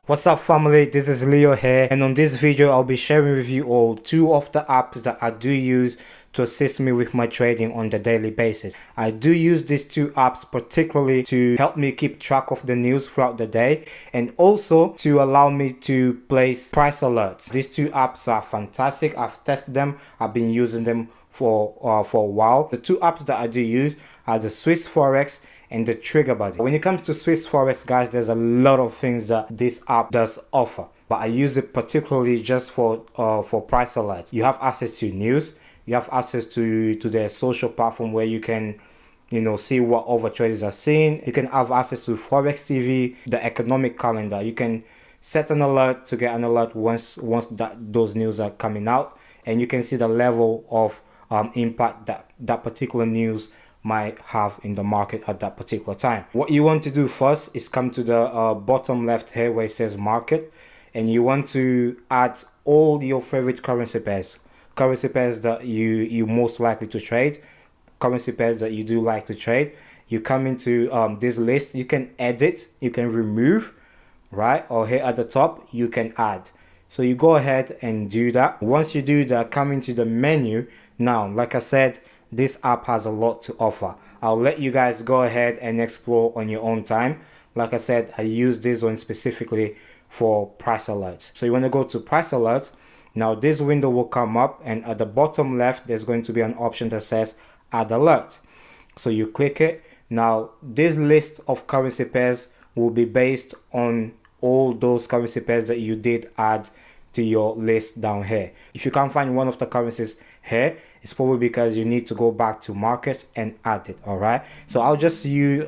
What's up family, this is Leo here, and on this video I'll be sharing with you all two of the apps that I do use to assist me with my trading on the daily basis. I do use these two apps particularly to help me keep track of the news throughout the day and also to allow me to place price alerts. These two apps are fantastic. I've tested them, I've been using them for a while. The two apps that I do use are the Swiss Forex and the Trigger Buddy. When it comes to Swiss Forex, guys, there's a lot of things that this app does offer, but I use it particularly just for price alerts. You have access to news, you have access to their social platform where you can see what other traders are seeing. You can have access to Forex TV, the economic calendar. You can set an alert to get an alert once those news are coming out, and you can see the level of impact that particular news might have in the market at that particular time. What you want to do first is come to the bottom left here where it says market, and you want to add all your favorite currency pairs that you most likely to trade, currency pairs that you do like to trade. You come into this list, you can edit, you can remove, right? Or here at the top you can add. So you go ahead and do that. Once you do that, come into the menu. Now, like I said, this app has a lot to offer. I'll let you guys go ahead and explore on your own time. Like I said, I use this one specifically for price alerts. So you want to go to price alerts. Now this window will come up, and at the bottom left there's going to be an option that says add alert. So you click it. Now this list of currency pairs will be based on all those currency pairs that you did add to your list down here. If you can't find one of the currencies here, it's probably because you need to go back to market and add it. All right, so I'll just use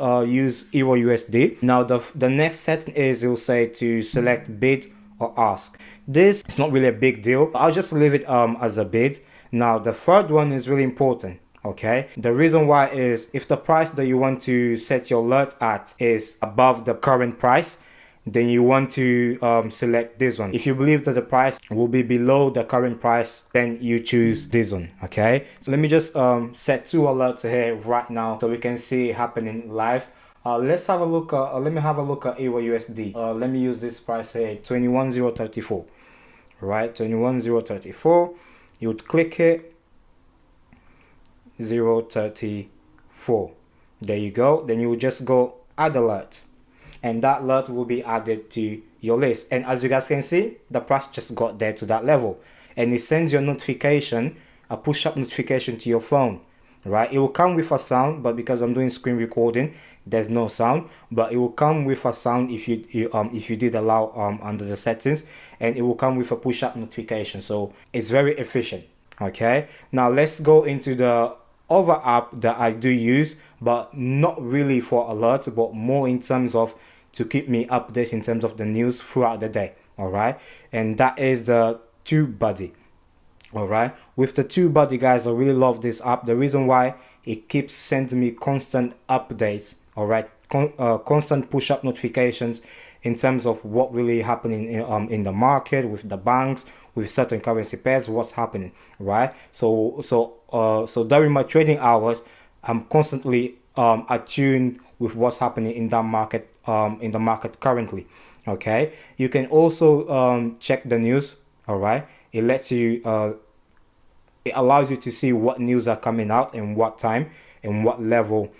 Euro USD. Now the next setting is, it will say to select bid or ask. This is not really a big deal. I'll just leave it as a bid. Now the third one is really important. Okay, the reason why is if the price that you want to set your alert at is above the current price, then you want to select this one. If you believe that the price will be below the current price, then you choose this one. Okay, so let me just set two alerts here right now so we can see it happening live. Let's have a look. Let me have a look at Euro USD. Let me use this price here, 21,034. Right, 21,034. You would click it, 034. There you go. Then you would just go add alert, and that alert will be added to your list. And as you guys can see, the price just got there to that level, and it sends your notification, a push-up notification to your phone. Right, it will come with a sound, but because I'm doing screen recording, there's no sound, but it will come with a sound if you did allow under the settings, and it will come with a push-up notification. So it's very efficient. Okay, now let's go into the other app that I do use, but not really for alerts, but more in terms of to keep me updated in terms of the news throughout the day. All right, and that is the TubeBuddy. All right, with the TubeBuddy, guys, I really love this app. The reason why, it keeps sending me constant updates. All right, constant push-up notifications in terms of what really happening in the market, with the banks, with certain currency pairs, what's happening. Right, so during my trading hours, I'm constantly attuned with what's happening in that market, in the market currently. Okay, you can also check the news. All right, it lets you it allows you to see what news are coming out and what time and what level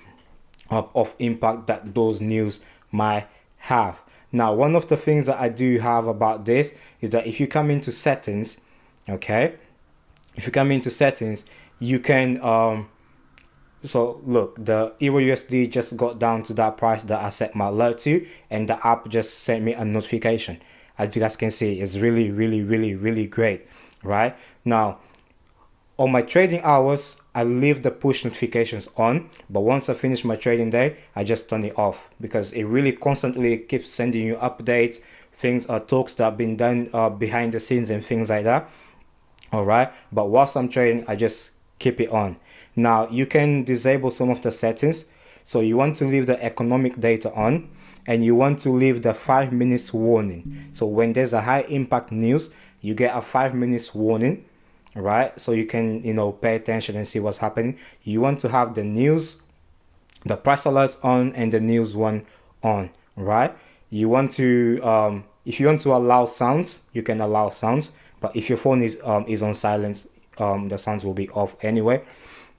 of impact that those news might have. Now, one of the things that I do have about this is that if you come into settings, okay, if you come into settings, you can so look, the Euro USD just got down to that price that I set my alert to, and the app just sent me a notification. As you guys can see, it's really great. Right, now on my trading hours, I leave the push notifications on, but once I finish my trading day, I just turn it off, because it really constantly keeps sending you updates, things, talks that have been done behind the scenes and things like that. All right, but whilst I'm trading, I just keep it on. Now you can disable some of the settings. So you want to leave the economic data on, and you want to leave the 5 minutes warning. So when there's a high impact news, you get a 5 minutes warning. Right, so you can pay attention and see what's happening. You want to have the news, the price alerts on, and the news one on. Right, you want to if you want to allow sounds, you can allow sounds, but if your phone is on silence, the sounds will be off anyway.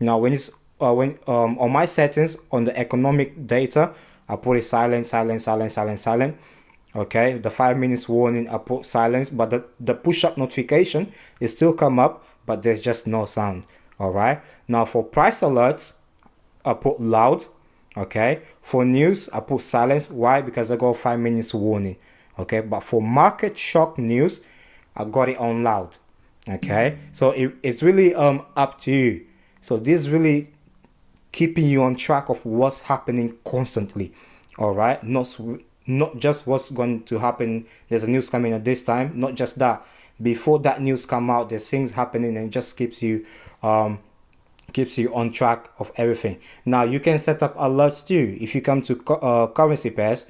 Now when it's when on my settings on the economic data, I put it silent, silent, silent, silent, silent. Okay, the 5 minutes warning I put silence, but the push up notification is still come up, but there's just no sound. All right, now for price alerts I put loud. Okay, for news I put silence. Why? Because I got 5 minutes warning. Okay, but for market shock news I got it on loud. Okay, so it's really up to you. So this really keeping you on track of what's happening constantly. All right, not just what's going to happen. There's a news coming at this time. Not just that. Before that news come out, there's things happening, and it just keeps you on track of everything. Now you can set up alerts too. If you come to currency pairs,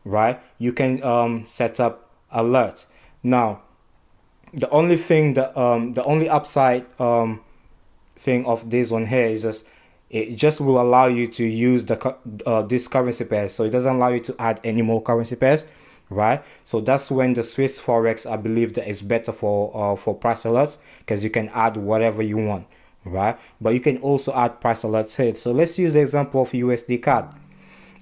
right, you can set up alerts. Now the only thing that the only upside thing of this one here is just it just will allow you to use this currency pairs, so it doesn't allow you to add any more currency pairs, right? So that's when the Swiss Forex, I believe, that is better for price alerts, because you can add whatever you want, right? But you can also add price alerts here. So let's use the example of USD CAD.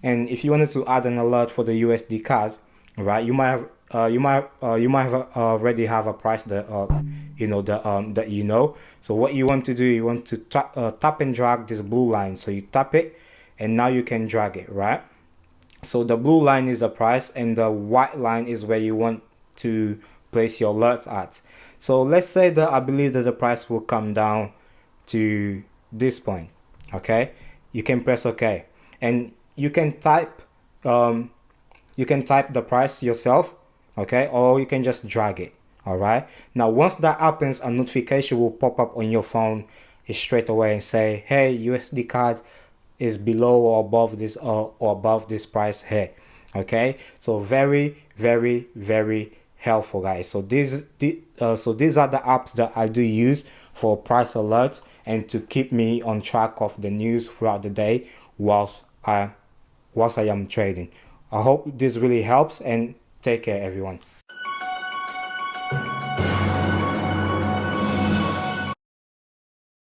And if you wanted to add an alert for the USD CAD, right, you might have already have a price that So what you want to do, you want to tap and drag this blue line. So you tap it, and now you can drag it, right? So the blue line is the price, and the white line is where you want to place your alert at. So let's say that I believe that the price will come down to this point. Okay, you can press OK, and you can type the price yourself. Okay, or you can just drag it. All right, now once that happens, a notification will pop up on your phone straight away and say, hey, USD CAD is below or above this or above this price here. Okay, so very, very, very helpful, guys. So these are the apps that I do use for price alerts and to keep me on track of the news throughout the day whilst I am trading. I hope this really helps, and take care, everyone.